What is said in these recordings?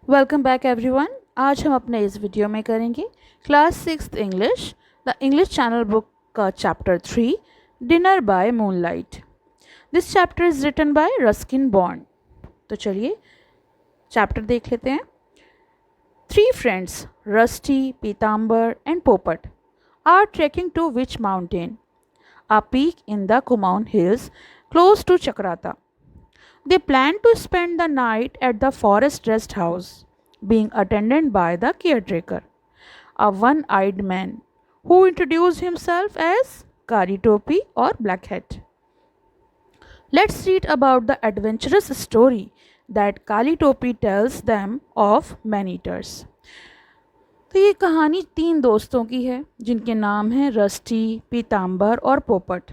Welcome back everyone. आज हम अपने इस वीडियो में करेंगे class 6 English the English channel book का chapter 3 dinner by moonlight. This chapter is written by Ruskin Bond. तो चलिए चैप्टर देख लेते हैं। Three friends Rusty, Pitambar and Popat are trekking to which mountain? A peak in the Kumaun Hills close to Chakrata. They plan to spend the night at the forest rest house, being attended by the caretaker, a one-eyed man who introduced himself as Kari Topi or Black Hat. Let's read about the adventurous story that Kali Topi tells them of man-eaters. तो ये कहानी तीन दोस्तों की है जिनके नाम हैं रस्टी, पीताम्बर और पोपट।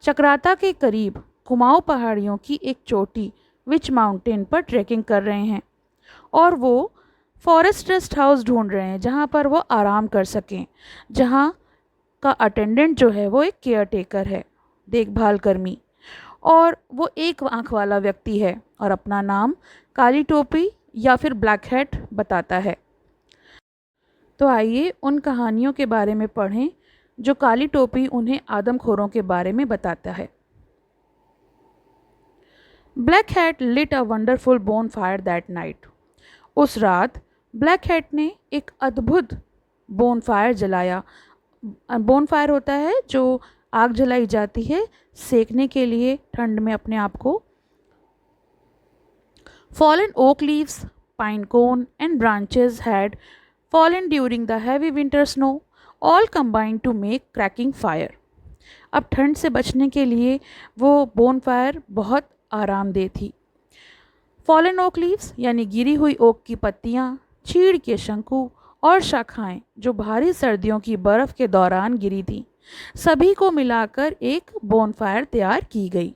चक्राता के करीब कुमाऊं पहाड़ियों की एक चोटी विच माउंटेन पर ट्रैकिंग कर रहे हैं और वो फॉरेस्ट रेस्ट हाउस ढूंढ रहे हैं जहाँ पर वो आराम कर सकें, जहाँ का अटेंडेंट जो है वो एक केयर टेकर है, देखभाल कर्मी, और वो एक आँख वाला व्यक्ति है और अपना नाम काली टोपी या फिर ब्लैक हैट बताता है। तो आइए उन कहानियों के बारे में पढ़ें जो काली टोपी उन्हें आदमखोरों के बारे में बताता है। Black Hat lit a wonderful bonfire that night. उस रात ब्लैक हैट ने एक अद्भुत बोन फायर जलाया। बोन फायर होता है जो आग जलाई जाती है सेकने के लिए ठंड में अपने आप को। Fallen okay leaves, pine cone and branches had fallen during the heavy winter snow, all combined to make cracking fire. अब ठंड से बचने के लिए वो बोन फायर बहुत आरामदेह थी। फॉलन ओक लीव्स यानी गिरी हुई ओक की पत्तियाँ, चीड़ के शंकु और शाखाएं जो भारी सर्दियों की बर्फ़ के दौरान गिरी थी, सभी को मिलाकर एक बोन फायर तैयार की गई।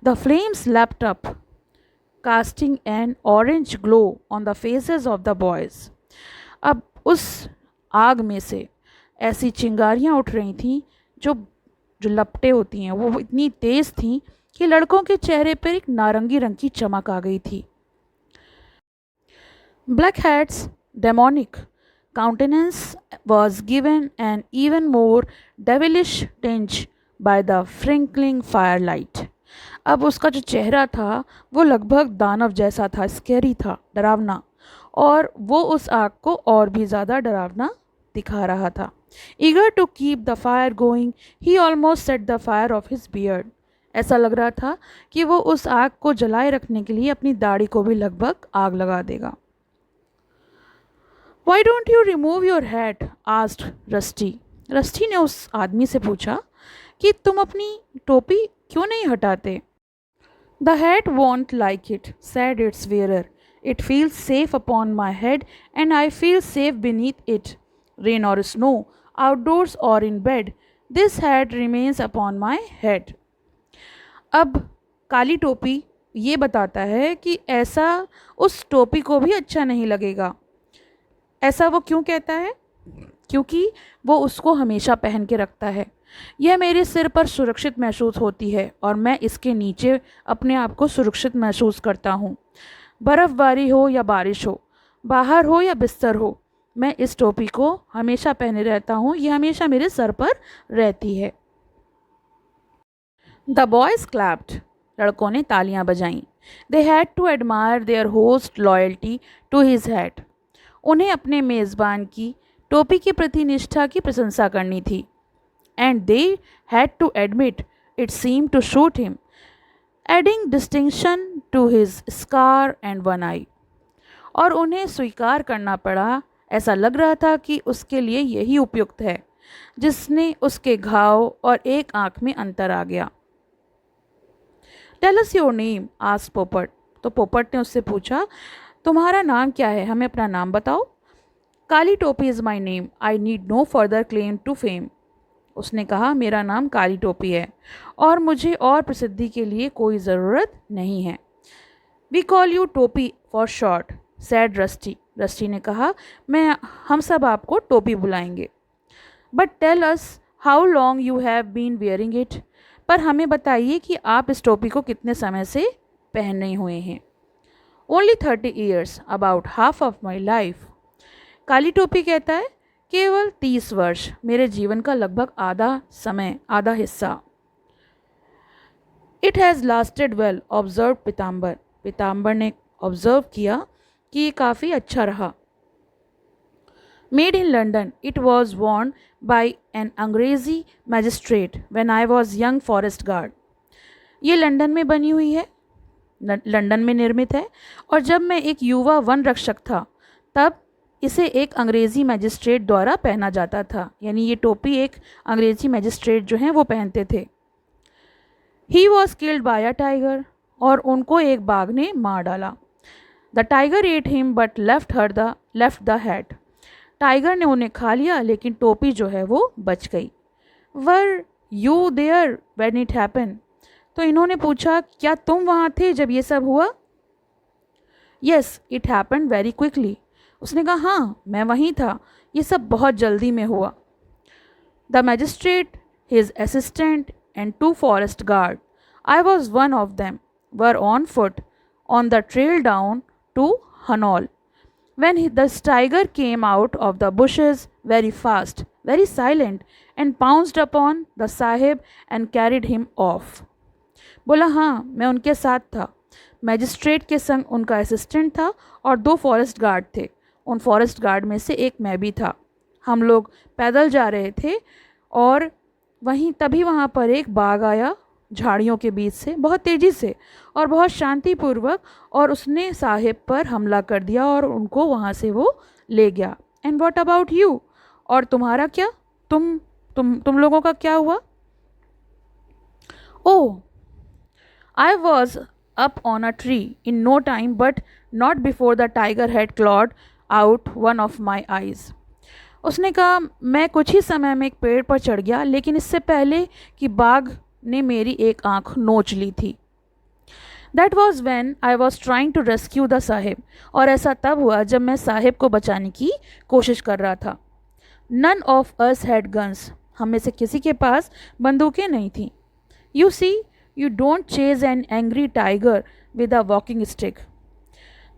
The flames leapt up, casting an orange glow on the faces of the boys. अब उस आग में से ऐसी चिंगारियाँ उठ रही थीं जो जो लपटें होती हैं वो इतनी तेज़ थीं कि लड़कों के चेहरे पर एक नारंगी रंग की चमक आ गई थी। Black hats demonic countenance was given an even more devilish tinge by the frinkling firelight. अब उसका जो चेहरा था वो लगभग दानव जैसा था, स्कैरी था, डरावना, और वो उस आग को और भी ज़्यादा डरावना दिखा रहा था। Eager to keep the fire going he almost set the fire off his beard. ऐसा लग रहा था कि वो उस आग को जलाए रखने के लिए अपनी दाढ़ी को भी लगभग आग लगा देगा। Why don't you remove your hat? Asked rusty. Rusty ने उस आदमी से पूछा कि तुम अपनी टोपी क्यों नहीं हटाते? The hat won't like it, said its wear. It feels safe upon my head and I feel safe beneath it. Rain or snow, outdoors or in bed, this hat remains upon my head. अब काली टोपी ये बताता है कि ऐसा उस टोपी को भी अच्छा नहीं लगेगा। ऐसा वो क्यों कहता है? क्योंकि वो उसको हमेशा पहन के रखता है। यह मेरे सिर पर सुरक्षित महसूस होती है और मैं इसके नीचे अपने आप को सुरक्षित महसूस करता हूँ। बर्फ़बारी हो या बारिश हो, बाहर हो या बिस्तर हो, मैं इस टोपी को हमेशा पहने रहता हूँ, ये हमेशा मेरे सर पर रहती है। द बॉयज़ क्लैप्ड, लड़कों ने तालियां बजाईं। They had to admire their host loyalty to his hat. उन्हें अपने मेज़बान की टोपी के प्रति निष्ठा की प्रशंसा करनी थी। And they had to admit it seem to suit him, adding distinction to his scar and one eye. और उन्हें स्वीकार करना पड़ा, ऐसा लग रहा था कि उसके लिए यही उपयुक्त है, जिसने उसके घाव और एक आँख में अंतर आ गया। Tell us your name, asked Popat. तो पोपट ने उससे पूछा, तुम्हारा नाम क्या है, हमें अपना नाम बताओ। Kali Topi is my name, I need no further claim to fame. उसने कहा, मेरा नाम काली टोपी है और मुझे और प्रसिद्धि के लिए कोई ज़रूरत नहीं है। We call you Topi for short, said Rusty. Rusty ने कहा, हम सब आपको टोपी बुलाएंगे। But tell us how long you have been wearing it. पर हमें बताइए कि आप इस टोपी को कितने समय से पहने हुए हैं। Only 30 years, about half of my life. काली टोपी कहता है केवल 30 वर्ष, मेरे जीवन का लगभग आधा समय, आधा हिस्सा। It has lasted well, observe Pitambar, Pitambar ने ऑब्जर्व किया कि ये काफ़ी अच्छा रहा। Made in London, it was worn by an अंग्रेजी magistrate when I was young forest guard. ये लंदन में बनी हुई है, लंदन में निर्मित है, और जब मैं एक युवा वन रक्षक था तब इसे एक अंग्रेज़ी मैजिस्ट्रेट द्वारा पहना जाता था। यानी ये टोपी एक अंग्रेज़ी मैजिस्ट्रेट जो हैं वो पहनते थे। He was killed by a tiger, और उनको एक बाघ ने मार डाला। The tiger at him but left the hat, tiger ने उन्हें खा लिया लेकिन टोपी जो है वो बच गई। Were you there when it happen, तो इन्होंने पूछा क्या तुम वहाँ थे जब ये सब हुआ? Yes it happen very quickly, उसने कहा हाँ मैं वहीं था, ये सब बहुत जल्दी में हुआ। The magistrate, his assistant and 2 forest guard, I was one of them, were on foot on the trail down to Hanol. When the tiger came out of the bushes very fast, very silent, and pounced upon the Sahib and carried him off. बोला हाँ मैं उनके साथ था, magistrate के संग उनका assistant था और 2 फॉरेस्ट गार्ड थे, उन फॉरेस्ट गार्ड में से एक मैं भी था। हम लोग पैदल जा रहे थे और तभी वहाँ पर एक बाघ आया झाड़ियों के बीच से बहुत तेज़ी से और बहुत शांतिपूर्वक, और उसने साहिब पर हमला कर दिया और उनको वहाँ से वो ले गया। एंड व्हाट अबाउट यू, और तुम्हारा क्या, तुम लोगों का क्या हुआ? Oh I was up on a tree in no time but not before the tiger had clawed out one of my eyes. उसने कहा मैं कुछ ही समय में एक पेड़ पर चढ़ गया, लेकिन इससे पहले कि बाघ ने मेरी एक आँख नोच ली थी। That was when I was trying to rescue the sahib, और ऐसा तब हुआ जब मैं साहिब को बचाने की कोशिश कर रहा था। None of us had guns, हम में से किसी के पास बंदूकें नहीं थीं। You see you don't chase an angry tiger with a walking stick,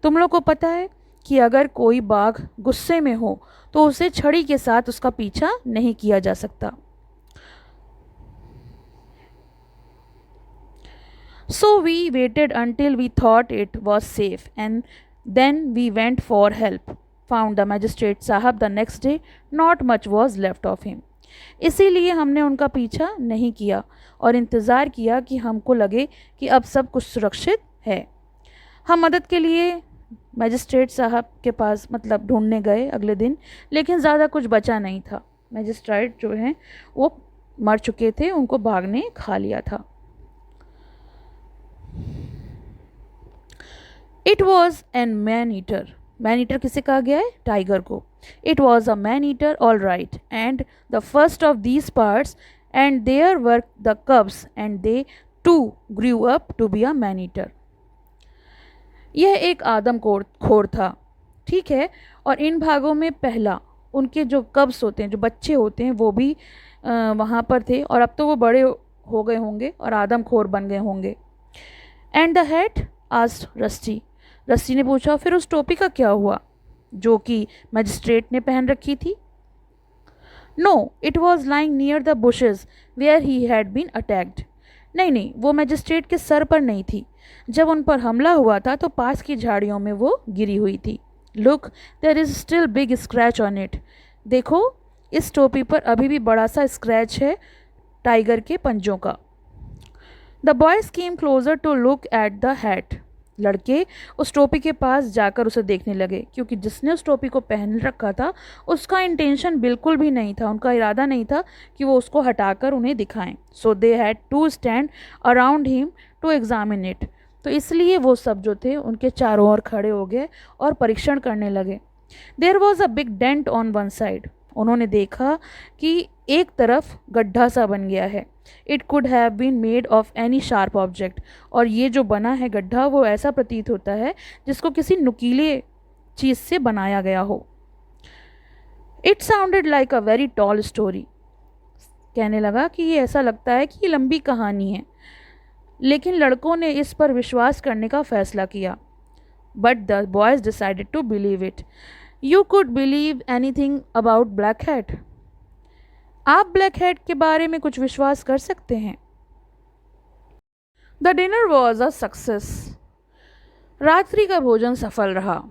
तुम लोग को पता है कि अगर कोई बाघ गुस्से में हो तो उसे छड़ी के साथ उसका पीछा नहीं किया जा सकता। So we waited until we thought it was safe and then we went for help, found the magistrate साहब the next day, not much was left of him. इसीलिए हमने उनका पीछा नहीं किया और इंतज़ार किया कि हमको लगे कि अब सब कुछ सुरक्षित है। हम मदद के लिए मैजिस्ट्रेट साहब के पास ढूंढने गए अगले दिन, लेकिन ज़्यादा कुछ बचा नहीं था। मैजिस्ट्रेट जो हैं वो मर चुके थे, उनको बाघ ने खा लिया था। It was an man eater, man eater किसे कहा गया है? टाइगर को। It was a man eater all right and the first of these parts and there were the cubs and they to grew up to be a man eater. यह एक आदम खोर था, ठीक है, और इन भागों में पहला उनके जो कब्स होते हैं, जो बच्चे होते हैं, वो भी वहाँ पर थे, और अब तो वो बड़े हो गए होंगे और आदम खोर बन गए होंगे। And the hat asked rusty, Rusty ने पूछा फिर उस टोपी का क्या हुआ जो कि मैजिस्ट्रेट ने पहन रखी थी? No it was lying near the bushes where he had been attacked, नहीं वो मैजिस्ट्रेट के सर पर नहीं थी, जब उन पर हमला हुआ था तो पास की झाड़ियों में वो गिरी हुई थी। Look there is still big scratch on it, देखो इस टोपी पर अभी भी बड़ा सा स्क्रैच है टाइगर के पंजों का। The boys came closer to look at the hat, लड़के उस टोपी के पास जाकर उसे देखने लगे, क्योंकि जिसने उस टोपी को पहन रखा था उसका इंटेंशन बिल्कुल भी नहीं था, उनका इरादा नहीं था कि वो उसको हटाकर उन्हें दिखाएं। So they had to stand around him to examine it, तो इसलिए वो सब जो थे उनके चारों ओर खड़े हो गए और परीक्षण करने लगे। There was a big dent on one side, उन्होंने देखा कि एक तरफ गड्ढा सा बन गया है। It could have been made of any sharp object, और ये जो बना है गड्ढा वो ऐसा प्रतीत होता है जिसको किसी नुकीले चीज़ से बनाया गया हो। It sounded like a very tall story, कहने लगा कि ये ऐसा लगता है कि ये लंबी कहानी है, लेकिन लड़कों ने इस पर विश्वास करने का फैसला किया। but the boys decided to believe it. You could believe anything about Blackhead. आप ब्लैकहेड के बारे में कुछ विश्वास कर सकते हैं. The dinner was a success. रात्रि का भोजन सफल रहा.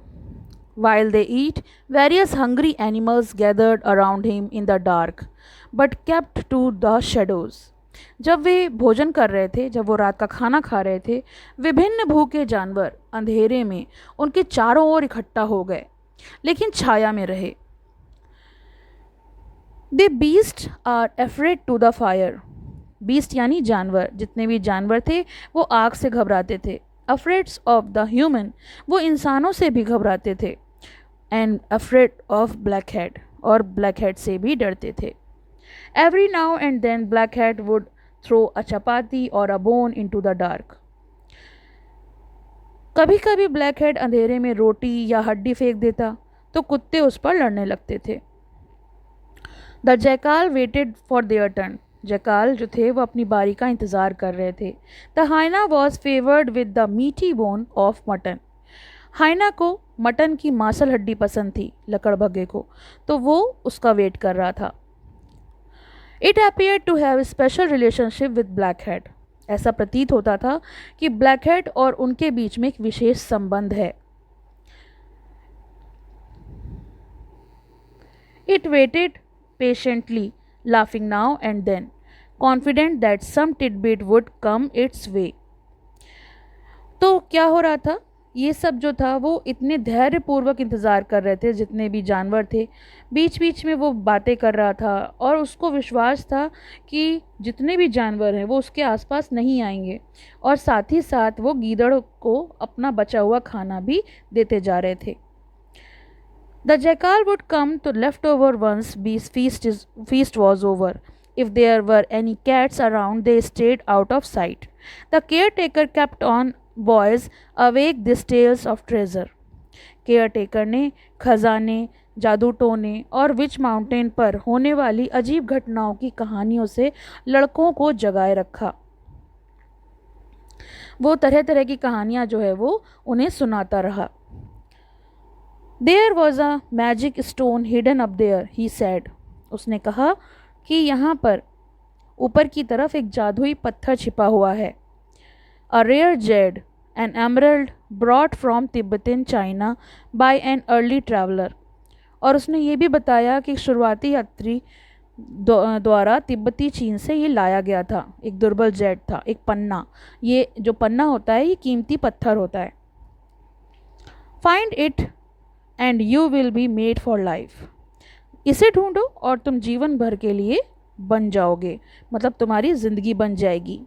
While they eat, various hungry animals gathered around him in the dark, but kept to the shadows. जब वे भोजन कर रहे थे, जब वो रात का खाना खा रहे थे, विभिन्न भूखे जानवर अंधेरे में उनके चारों ओर इकट्ठा हो गए, लेकिन छाया में रहे. The beasts are afraid to the fire. Beast यानी जानवर. जितने भी जानवर थे वो आग से घबराते थे. Afraid of the human, वो इंसानों से भी घबराते थे. And afraid of Blackhead, और Blackhead से भी डरते थे. Every now and then Blackhead would throw a chapati or a bone into the dark. कभी कभी Blackhead अंधेरे में रोटी या हड्डी फेंक देता तो कुत्ते उस पर लड़ने लगते थे. The jackal waited for their turn. जकाल जो थे वो अपनी बारी का इंतज़ार कर रहे थे. The hyena was favored with the meaty bone of mutton. हाइना को मटन की मांसल हड्डी पसंद थी, लकड़बग्गे को, तो वो उसका वेट कर रहा था. It appeared to have special relationship with blackhead. ऐसा प्रतीत होता था कि ब्लैकहेड और उनके बीच में एक विशेष संबंध है. It waited patiently, laughing now and then, confident that some tidbit would come its way. तो क्या हो रहा था, ये सब जो था वो इतने धैर्यपूर्वक इंतज़ार कर रहे थे. जितने भी जानवर थे बीच बीच में वो बातें कर रहा था और उसको विश्वास था कि जितने भी जानवर हैं वो उसके आसपास नहीं आएंगे, और साथ ही साथ वो गीदड़ को अपना बचा हुआ खाना भी देते जा रहे थे. The jackal would come to left over once feast was over. If there were any cats around, they stayed out of sight. The caretaker kept on boys awake these tales of treasure. Caretaker ने खजाने, जादू टोने और which mountain पर होने वाली अजीब घटनाओं की कहानियों से लड़कों को जगाए रखा. वो तरह तरह की कहानियाँ जो है वो उन्हें सुनाता रहा. There was a magic stone hidden up there, he said. उसने कहा कि यहाँ पर ऊपर की तरफ एक जादुई पत्थर छिपा हुआ है. A rare jade, an emerald brought from Tibetan China by an early traveler. और उसने ये भी बताया कि शुरुआती यात्री द्वारा तिब्बती चीन से ये लाया गया था. एक दुर्बल जेड था, एक पन्ना. ये जो पन्ना होता है ये कीमती पत्थर होता है. Find it and you will be made for life. इसे ढूंढो और तुम जीवन भर के लिए बन जाओगे, मतलब तुम्हारी ज़िंदगी बन जाएगी.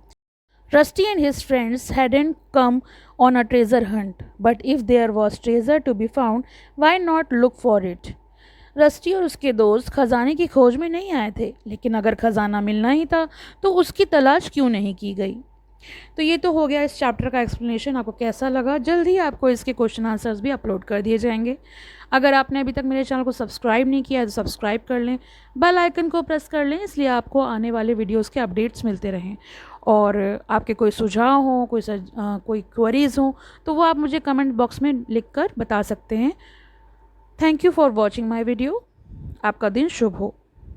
Rusty and his friends hadn't come on a treasure hunt, but if there was treasure to be found, why not look for it? Rusty और उसके दोस्त खजाने की खोज में नहीं आए थे, लेकिन अगर खजाना मिलना ही था तो उसकी तलाश क्यों नहीं की गई. तो ये तो हो गया इस चैप्टर का एक्सप्लेनेशन. आपको कैसा लगा? जल्द ही आपको इसके क्वेश्चन आंसर्स भी अपलोड कर दिए जाएंगे. अगर आपने अभी तक मेरे चैनल को सब्सक्राइब नहीं किया है तो सब्सक्राइब कर लें, बेल आइकन को प्रेस कर लें, इसलिए आपको आने वाले वीडियोस के अपडेट्स मिलते रहें. और आपके कोई सुझाव हो, कोई क्वेरीज़ हो तो वो आप मुझे कमेंट बॉक्स में लिख कर बता सकते हैं. Thank you for watching my video. आपका दिन शुभ हो.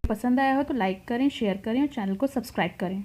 पसंद आया हो तो लाइक करें, शेयर करें और चैनल को सब्सक्राइब करें.